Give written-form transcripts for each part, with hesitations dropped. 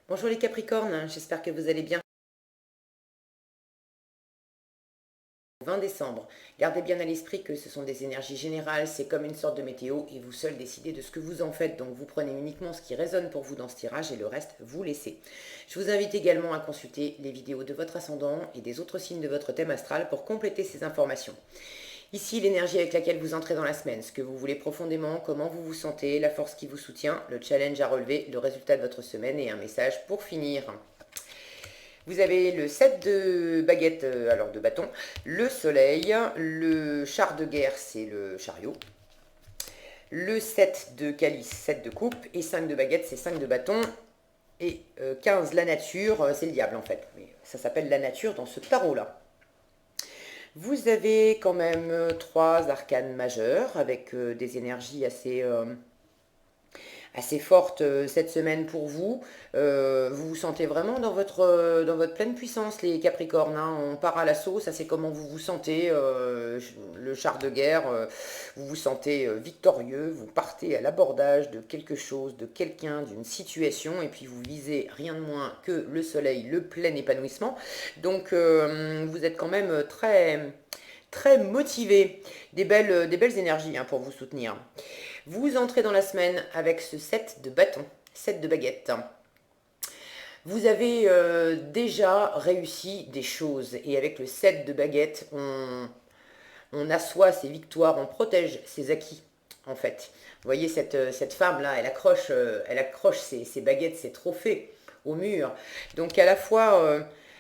Bonjour les Capricornes, j'espère que vous allez bien. 20 décembre. Gardez bien à l'esprit que ce sont des énergies générales, c'est comme une sorte de météo et vous seul décidez de ce que vous en faites. Donc vous prenez uniquement ce qui résonne pour vous dans ce tirage et le reste vous laissez. Je vous invite également à consulter les vidéos de votre ascendant et des autres signes de votre thème astral pour compléter ces informations. Ici, l'énergie avec laquelle vous entrez dans la semaine, ce que vous voulez profondément, comment vous vous sentez, la force qui vous soutient, le challenge à relever, le résultat de votre semaine et un message pour finir. Vous avez le 7 de baguettes, alors de bâton, le soleil, le char de guerre, c'est le chariot, le 7 de calice, 7 de coupe, et 5 de baguettes, c'est 5 de bâton, et 15 la nature, c'est le diable en fait. Mais ça s'appelle la nature dans ce tarot-là. Vous avez quand même 3 arcanes majeures avec des énergies assez forte cette semaine pour vous. Vous vous sentez vraiment dans votre pleine puissance, les Capricornes, hein. On part à l'assaut, ça c'est comment vous vous sentez. Le char de guerre, vous vous sentez victorieux, vous partez à l'abordage de quelque chose, de quelqu'un, d'une situation, et puis vous visez rien de moins que le soleil, le plein épanouissement. Donc vous êtes quand même très motivé, des belles énergies hein, pour vous soutenir. Vous entrez dans la semaine avec ce 7 de bâton, 7 de baguette. Vous avez déjà réussi des choses et avec le 7 de baguette, on assoit ses victoires, on protège ses acquis en fait. Vous voyez cette femme-là, elle accroche ses baguettes, ses trophées au mur. Donc à la fois,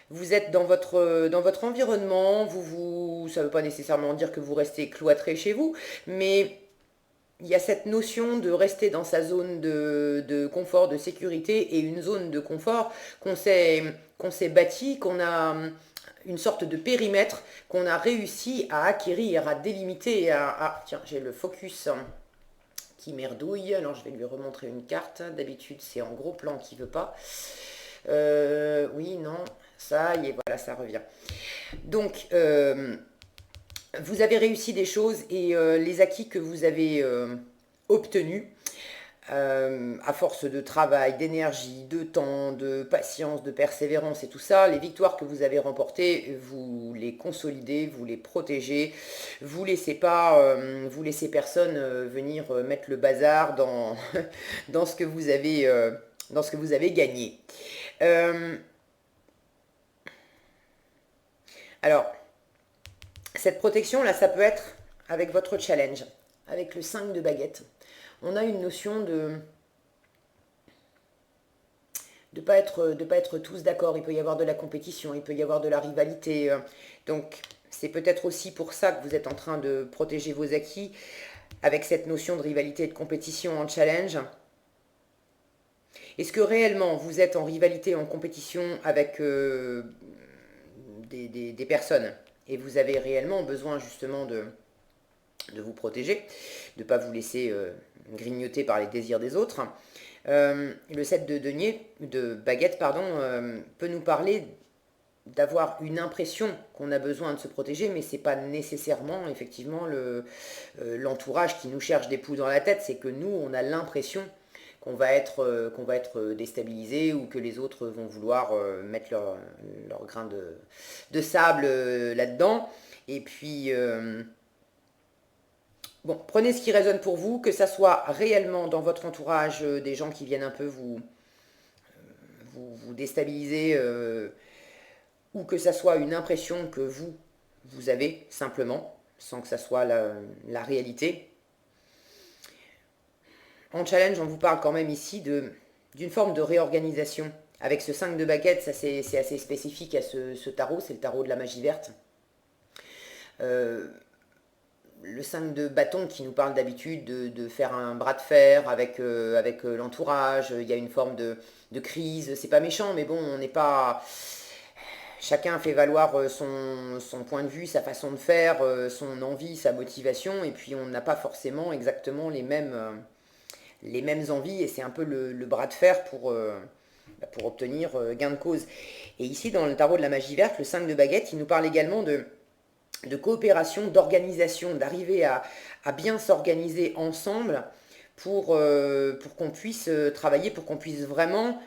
vous êtes dans votre environnement, ça ne veut pas nécessairement dire que vous restez cloîtré chez vous, mais il y a cette notion de rester dans sa zone de confort, de sécurité, et une zone de confort qu'on s'est bâtie, qu'on a une sorte de périmètre qu'on a réussi à acquérir, à délimiter. Tiens, j'ai le focus qui merdouille, alors je vais lui remontrer une carte. D'habitude, c'est en gros plan qui veut pas. Oui, non, ça y est, voilà, ça revient. Donc, vous avez réussi des choses et les acquis que vous avez obtenus, à force de travail, d'énergie, de temps, de patience, de persévérance et tout ça, les victoires que vous avez remportées, vous les consolidez, vous les protégez, vous laissez personne venir mettre le bazar dans, dans ce que vous avez gagné. Euh, alors, cette protection-là, ça peut être avec votre challenge, avec le 5 de baguette. On a une notion de pas être tous d'accord. Il peut y avoir de la compétition, il peut y avoir de la rivalité. Donc, c'est peut-être aussi pour ça que vous êtes en train de protéger vos acquis avec cette notion de rivalité et de compétition en challenge. Est-ce que réellement vous êtes en rivalité, en compétition avec des personnes et vous avez réellement besoin justement de vous protéger, de ne pas vous laisser grignoter par les désirs des autres. Le 7 de denier, de baguette, pardon, peut nous parler d'avoir une impression qu'on a besoin de se protéger, mais c'est pas nécessairement effectivement l'entourage qui nous cherche des poux dans la tête, c'est que nous, on a l'impression qu'on va être déstabilisé ou que les autres vont vouloir mettre leur grain de sable là-dedans. Et puis, bon, prenez ce qui résonne pour vous, que ça soit réellement dans votre entourage des gens qui viennent un peu vous déstabiliser ou que ça soit une impression que vous avez simplement, sans que ça soit la réalité. En challenge, on vous parle quand même ici d'une forme de réorganisation. Avec ce 5 de baguette, ça c'est assez spécifique à ce tarot, c'est le tarot de la magie verte. Euh, le 5 de bâton qui nous parle d'habitude de faire un bras de fer avec l'entourage, il y a une forme de crise, c'est pas méchant, mais bon, on n'est pas... Chacun fait valoir son point de vue, sa façon de faire, son envie, sa motivation, et puis on n'a pas forcément exactement les mêmes envies, et c'est un peu le bras de fer pour obtenir gain de cause. Et ici, dans le tarot de la magie verte, le 5 de baguette, il nous parle également de coopération, d'organisation, d'arriver à bien s'organiser ensemble pour qu'on puisse travailler, pour qu'on puisse vraiment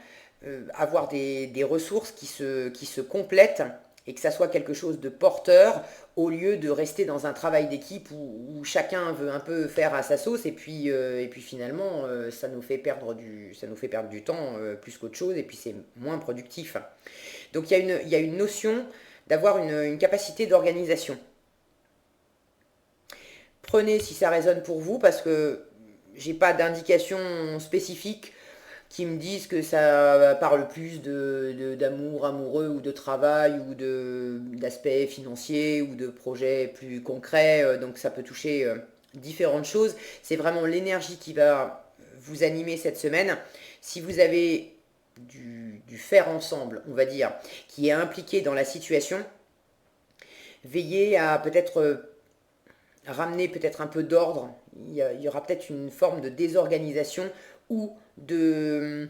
avoir des ressources qui se complètent et que ça soit quelque chose de porteur au lieu de rester dans un travail d'équipe où chacun veut un peu faire à sa sauce et puis finalement ça nous fait perdre du temps plus qu'autre chose et puis c'est moins productif. Donc il y a une notion d'avoir une capacité d'organisation. Prenez si ça résonne pour vous parce que j'ai pas d'indication spécifique qui me disent que ça parle plus d'amour amoureux ou de travail ou d'aspects financiers ou de projets plus concrets. Donc ça peut toucher différentes choses. C'est vraiment l'énergie qui va vous animer cette semaine. Si vous avez du faire ensemble, on va dire, qui est impliqué dans la situation, veillez à peut-être ramener peut-être un peu d'ordre. Il y aura peut-être une forme de désorganisation ou de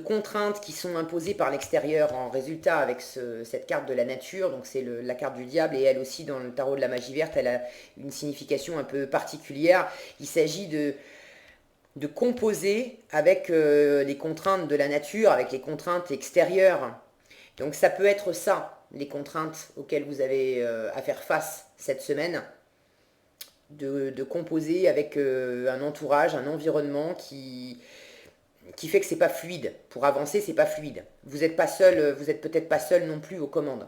contraintes qui sont imposées par l'extérieur en résultat avec cette carte de la nature. Donc c'est la carte du diable et elle aussi dans le tarot de la magie verte, elle a une signification un peu particulière. Il s'agit de composer avec les contraintes de la nature, avec les contraintes extérieures. Donc ça peut être ça, les contraintes auxquelles vous avez à faire face cette semaine. De composer avec un entourage, un environnement qui fait que c'est pas fluide. Pour avancer, c'est pas fluide. Vous n'êtes pas seul, vous êtes peut-être pas seul non plus aux commandes.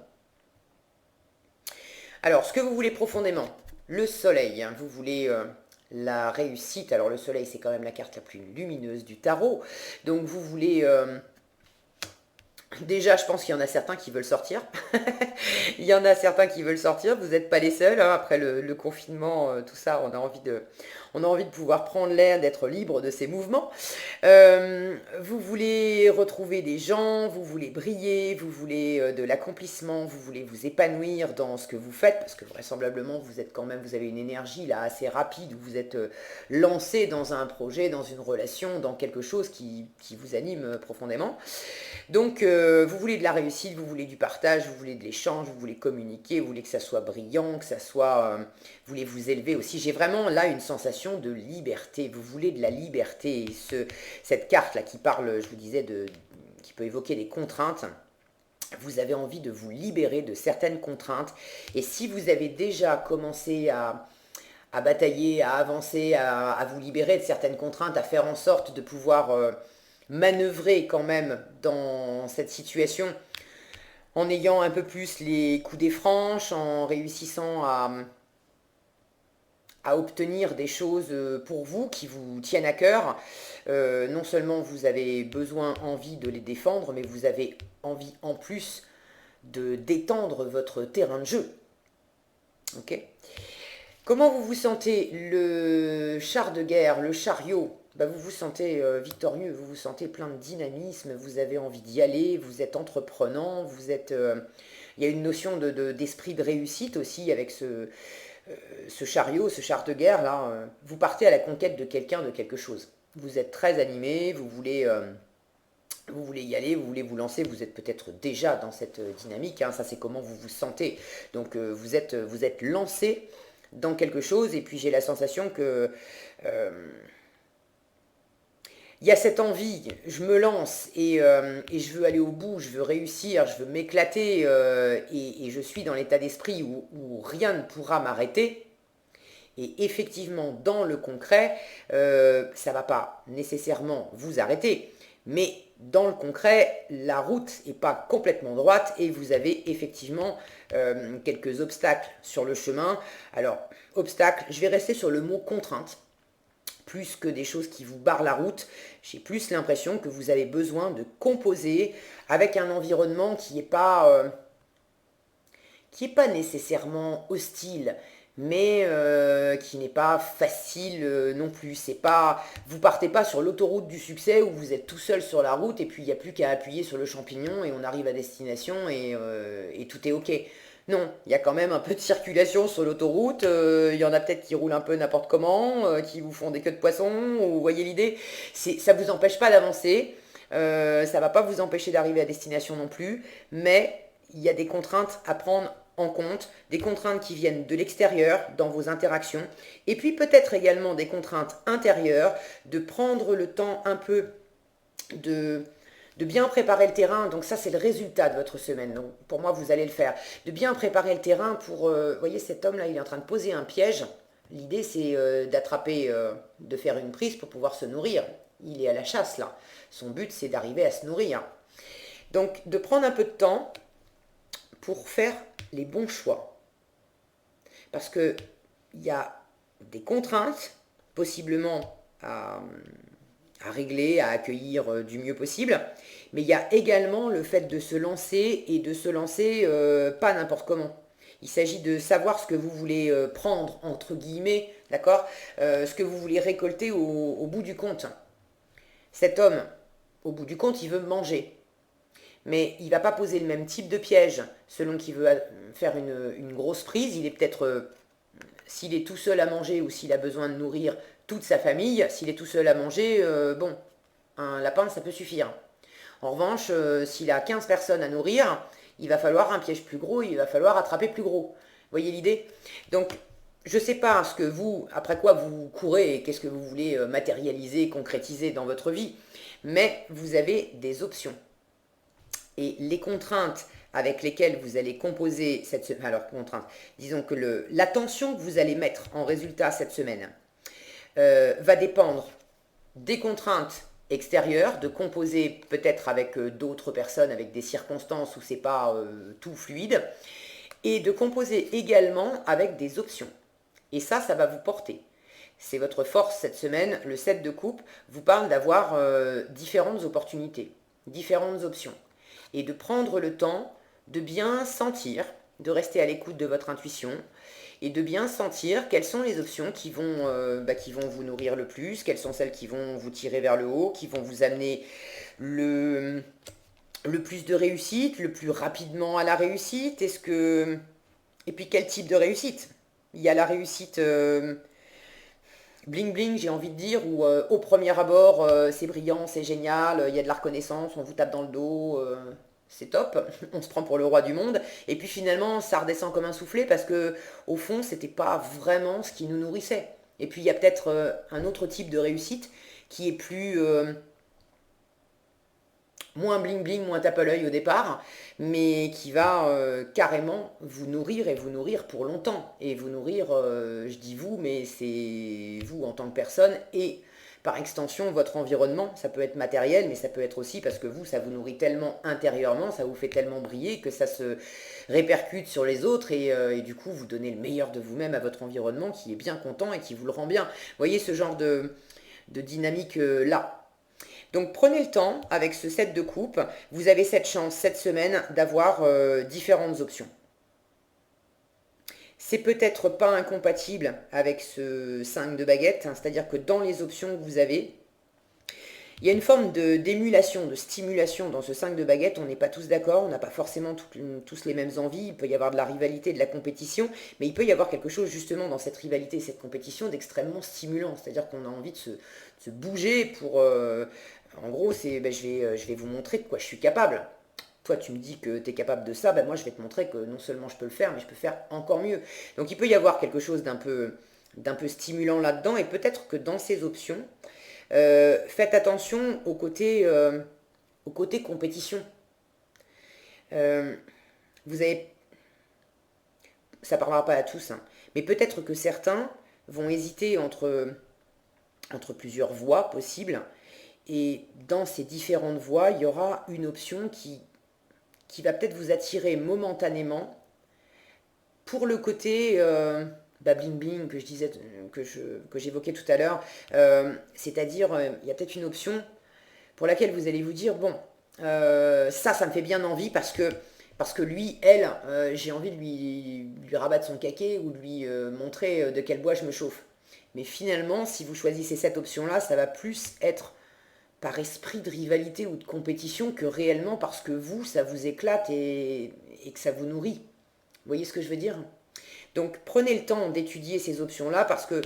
Alors, ce que vous voulez profondément, le soleil, hein, vous voulez la réussite. Alors le soleil, c'est quand même la carte la plus lumineuse du tarot. Donc vous voulez... déjà, je pense qu'il y en a certains qui veulent sortir. Il y en a certains qui veulent sortir. Vous n'êtes pas les seuls. Hein. Après le confinement, tout ça, on a envie de pouvoir prendre l'air, d'être libre de ces mouvements. Vous voulez retrouver des gens, vous voulez briller, vous voulez de l'accomplissement, vous voulez vous épanouir dans ce que vous faites, parce que vraisemblablement, vous avez une énergie là assez rapide, où vous êtes lancé dans un projet, dans une relation, dans quelque chose qui vous anime profondément. Donc, vous voulez de la réussite, vous voulez du partage, vous voulez de l'échange, vous voulez communiquer, vous voulez que ça soit brillant, que ça soit... vous voulez vous élever aussi. J'ai vraiment là une sensation de liberté. Vous voulez de la liberté. Et cette carte-là qui parle, je vous disais, qui peut évoquer des contraintes, vous avez envie de vous libérer de certaines contraintes. Et si vous avez déjà commencé à batailler, à avancer, à vous libérer de certaines contraintes, à faire en sorte de pouvoir... manœuvrer quand même dans cette situation en ayant un peu plus les coups des franches, en réussissant à obtenir des choses pour vous qui vous tiennent à cœur. Non seulement vous avez besoin, envie de les défendre, mais vous avez envie en plus de d'étendre votre terrain de jeu. Ok ? Comment vous vous sentez? Le char de guerre, le chariot, vous vous sentez victorieux, vous vous sentez plein de dynamisme, vous avez envie d'y aller, vous êtes entreprenant, il y a une notion d'esprit de réussite aussi avec ce chariot, ce char de guerre là. Vous partez à la conquête de quelqu'un, de quelque chose. Vous êtes très animé, vous voulez y aller, vous voulez vous lancer, vous êtes peut-être déjà dans cette dynamique, hein, ça c'est comment vous vous sentez. Donc vous êtes lancé dans quelque chose et puis j'ai la sensation que il y a cette envie, je me lance et je veux aller au bout, je veux réussir, je veux m'éclater et je suis dans l'état d'esprit où rien ne pourra m'arrêter. Et effectivement, dans le concret, ça ne va pas nécessairement vous arrêter, mais dans le concret, la route n'est pas complètement droite et vous avez effectivement quelques obstacles sur le chemin. Alors, obstacles, je vais rester sur le mot contrainte. Plus que des choses qui vous barrent la route, j'ai plus l'impression que vous avez besoin de composer avec un environnement qui n'est pas nécessairement hostile, mais qui n'est pas facile non plus. Vous partez pas sur l'autoroute du succès où vous êtes tout seul sur la route et puis il n'y a plus qu'à appuyer sur le champignon et on arrive à destination et tout est ok. Non, il y a quand même un peu de circulation sur l'autoroute, il y en a peut-être qui roulent un peu n'importe comment, qui vous font des queues de poisson, vous voyez l'idée, ça ne vous empêche pas d'avancer, ça ne va pas vous empêcher d'arriver à destination non plus, mais il y a des contraintes à prendre en compte, des contraintes qui viennent de l'extérieur dans vos interactions, et puis peut-être également des contraintes intérieures, de prendre le temps un peu de de bien préparer le terrain. Donc ça, c'est le résultat de votre semaine. Donc pour moi, vous allez le faire. De bien préparer le terrain pour... vous voyez, cet homme-là, il est en train de poser un piège. L'idée, c'est d'attraper, de faire une prise pour pouvoir se nourrir. Il est à la chasse, là. Son but, c'est d'arriver à se nourrir. Donc, de prendre un peu de temps pour faire les bons choix. Parce qu'il y a des contraintes, possiblement à régler, à accueillir du mieux possible. Mais il y a également le fait de se lancer et de se lancer pas n'importe comment. Il s'agit de savoir ce que vous voulez prendre, entre guillemets, d'accord, ce que vous voulez récolter au bout du compte. Cet homme, au bout du compte, il veut manger. Mais il ne va pas poser le même type de piège selon qu'il veut faire une grosse prise. Il est peut-être, s'il est tout seul à manger ou s'il a besoin de nourrir toute sa famille, s'il est tout seul à manger, bon, un lapin, ça peut suffire. En revanche, s'il a 15 personnes à nourrir, il va falloir un piège plus gros, il va falloir attraper plus gros. Vous voyez l'idée? Donc, je ne sais pas ce que vous, après quoi vous courez et qu'est-ce que vous voulez matérialiser, concrétiser dans votre vie, mais vous avez des options. Et les contraintes avec lesquelles vous allez composer cette semaine, alors contraintes, disons que l'attention que vous allez mettre en résultat cette semaine va dépendre des contraintes extérieures, de composer peut-être avec d'autres personnes, avec des circonstances où c'est pas tout fluide, et de composer également avec des options. Et ça va vous porter. C'est votre force cette semaine. Le 7 de coupe vous parle d'avoir différentes opportunités, différentes options. Et de prendre le temps de bien sentir, de rester à l'écoute de votre intuition, et de bien sentir quelles sont les options qui vont vous nourrir le plus, quelles sont celles qui vont vous tirer vers le haut, qui vont vous amener le plus de réussite, le plus rapidement à la réussite. Et puis quel type de réussite? Il y a la réussite bling bling, j'ai envie de dire, où au premier abord, c'est brillant, c'est génial, il y a de la reconnaissance, on vous tape dans le dos, c'est top, on se prend pour le roi du monde, et puis finalement, ça redescend comme un soufflet, parce que au fond, c'était pas vraiment ce qui nous nourrissait. Et puis il y a peut-être un autre type de réussite qui est plus... moins bling bling, moins tape à l'œil au départ, mais qui va carrément vous nourrir et vous nourrir pour longtemps. Et vous nourrir, je dis vous, mais c'est vous en tant que personne et par extension votre environnement. Ça peut être matériel, mais ça peut être aussi parce que vous, ça vous nourrit tellement intérieurement, ça vous fait tellement briller que ça se répercute sur les autres et du coup vous donnez le meilleur de vous-même à votre environnement qui est bien content et qui vous le rend bien. Vous voyez ce genre de dynamique là. Donc prenez le temps, avec ce set de coupe, vous avez cette chance cette semaine d'avoir différentes options. C'est peut-être pas incompatible avec ce 5 de baguette, hein, c'est-à-dire que dans les options que vous avez, il y a une forme d'émulation, de stimulation dans ce 5 de baguette, on n'est pas tous d'accord, on n'a pas forcément tous les mêmes envies, il peut y avoir de la rivalité, de la compétition, mais il peut y avoir quelque chose justement dans cette rivalité et cette compétition d'extrêmement stimulant, c'est-à-dire qu'on a envie de se bouger pour... en gros, c'est je vais vous montrer de quoi je suis capable. Toi, tu me dis que tu es capable de ça, moi je vais te montrer que non seulement je peux le faire, mais je peux faire encore mieux. Donc il peut y avoir quelque chose d'un peu stimulant là-dedans, et peut-être que dans ces options, faites attention au côté compétition. Vous avez, ça ne parlera pas à tous, hein, mais peut-être que certains vont hésiter entre plusieurs voies possibles, et dans ces différentes voies, il y aura une option qui va peut-être vous attirer momentanément pour le côté bling bling que je disais, que j'évoquais tout à l'heure, c'est-à-dire il y a peut-être une option pour laquelle vous allez vous dire bon, ça me fait bien envie parce que lui, elle, j'ai envie de lui rabattre son caquet ou de lui montrer de quel bois je me chauffe. Mais finalement, si vous choisissez cette option-là, ça va plus être par esprit de rivalité ou de compétition que réellement parce que vous, ça vous éclate et que ça vous nourrit. Vous voyez ce que je veux dire? Donc prenez le temps d'étudier ces options-là parce que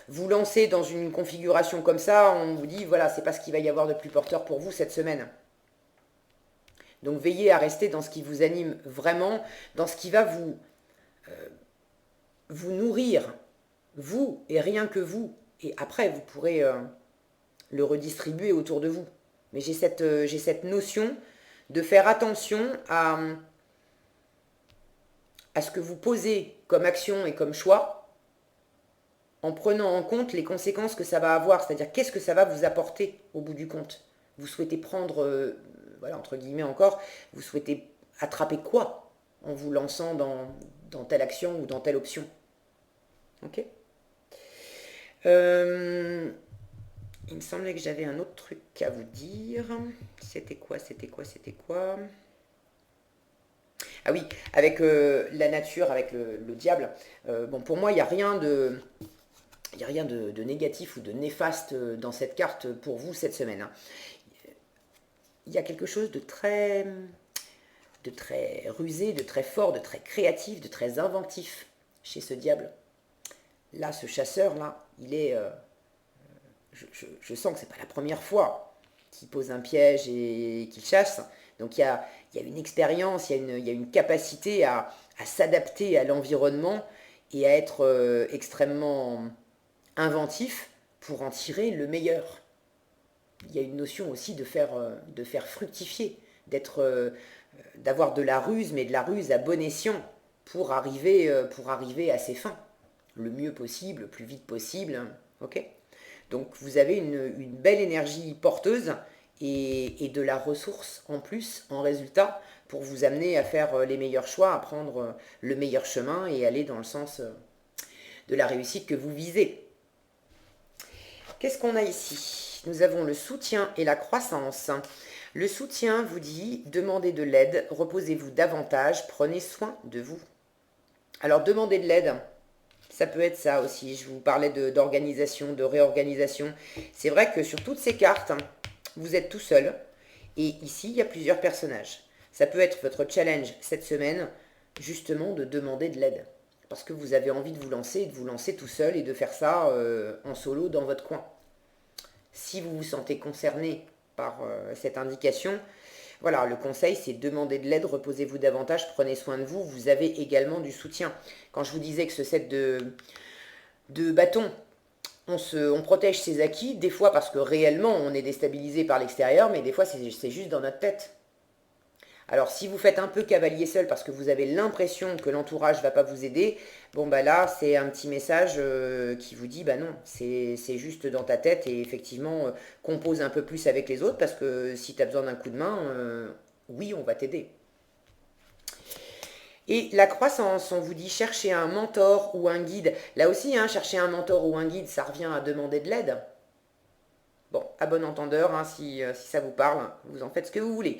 vous lancez dans une configuration comme ça, on vous dit voilà, c'est pas ce qu'il va y avoir de plus porteur pour vous cette semaine. Donc veillez à rester dans ce qui vous anime vraiment, dans ce qui va vous nourrir, vous et rien que vous. Et après, vous pourrez le redistribuer autour de vous. Vous Mais j'ai cette notion de faire attention à ce que vous posez comme action et comme choix, en prenant en compte les conséquences que ça va avoir, c'est-à-dire qu'est-ce que ça va vous apporter au bout du compte. Vous souhaitez prendre, voilà, entre guillemets encore, vous souhaitez attraper quoi en vous lançant dans telle action ou dans telle option. Ok. Il me semblait que j'avais un autre truc à vous dire. C'était quoi? Ah oui, avec la nature, avec le diable. Bon, pour moi, il n'y a rien de négatif ou de néfaste dans cette carte pour vous cette semaine, hein. Il y a quelque chose de très rusé, de très fort, de très créatif, de très inventif chez ce diable. Là, ce chasseur-là, il est... je sens que c'est pas la première fois qu'il pose un piège et qu'il chasse. Donc il y a une expérience, il y a une capacité à s'adapter à l'environnement et à être extrêmement inventif pour en tirer le meilleur. Il y a une notion aussi de faire fructifier, d'avoir de la ruse, mais de la ruse à bon escient pour arriver à ses fins, le mieux possible, le plus vite possible. Ok. Donc vous avez une belle énergie porteuse et de la ressource en plus, en résultat, pour vous amener à faire les meilleurs choix, à prendre le meilleur chemin et aller dans le sens de la réussite que vous visez. Qu'est-ce qu'on a ici? Nous avons le soutien et la croissance. Le soutien vous dit, demandez de l'aide, reposez-vous davantage, prenez soin de vous. Alors demander de l'aide, ça peut être ça aussi. Je vous parlais d'organisation, de réorganisation. C'est vrai que sur toutes ces cartes, vous êtes tout seul. Et ici, il y a plusieurs personnages. Ça peut être votre challenge cette semaine, justement, de demander de l'aide. Parce que vous avez envie de vous lancer, et de vous lancer tout seul et de faire ça en solo dans votre coin. Si vous vous sentez concerné par cette indication, voilà, le conseil, c'est demander de l'aide, reposez-vous davantage, prenez soin de vous. Vous avez également du soutien. Quand je vous disais que ce set de bâtons, on protège ses acquis, des fois parce que réellement, on est déstabilisé par l'extérieur, mais des fois, c'est juste dans notre tête. Alors, si vous faites un peu cavalier seul parce que vous avez l'impression que l'entourage ne va pas vous aider, bon, bah là, c'est un petit message qui vous dit, bah non, c'est juste dans ta tête et effectivement, compose un peu plus avec les autres parce que si tu as besoin d'un coup de main, oui, on va t'aider. Et la croissance, on vous dit chercher un mentor ou un guide. Là aussi, hein, chercher un mentor ou un guide, ça revient à demander de l'aide. Bon, à bon entendeur, hein, si ça vous parle, vous en faites ce que vous voulez.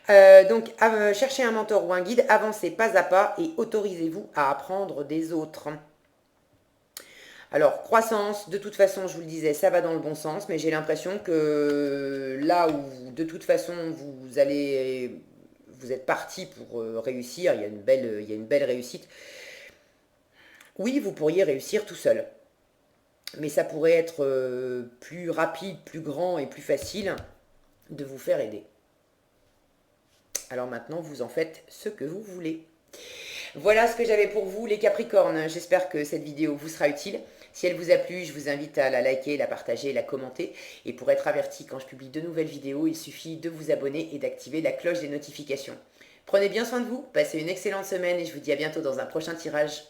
Donc, cherchez un mentor ou un guide, avancez pas à pas et autorisez-vous à apprendre des autres. Alors, croissance, de toute façon, je vous le disais, ça va dans le bon sens, mais j'ai l'impression que là où, de toute façon, vous êtes parti pour réussir, il y a une belle réussite. Oui, vous pourriez réussir tout seul. Mais ça pourrait être plus rapide, plus grand et plus facile de vous faire aider. Alors maintenant, vous en faites ce que vous voulez. Voilà ce que j'avais pour vous, les Capricornes. J'espère que cette vidéo vous sera utile. Si elle vous a plu, je vous invite à la liker, la partager, la commenter. Et pour être averti quand je publie de nouvelles vidéos, il suffit de vous abonner et d'activer la cloche des notifications. Prenez bien soin de vous, passez une excellente semaine et je vous dis à bientôt dans un prochain tirage.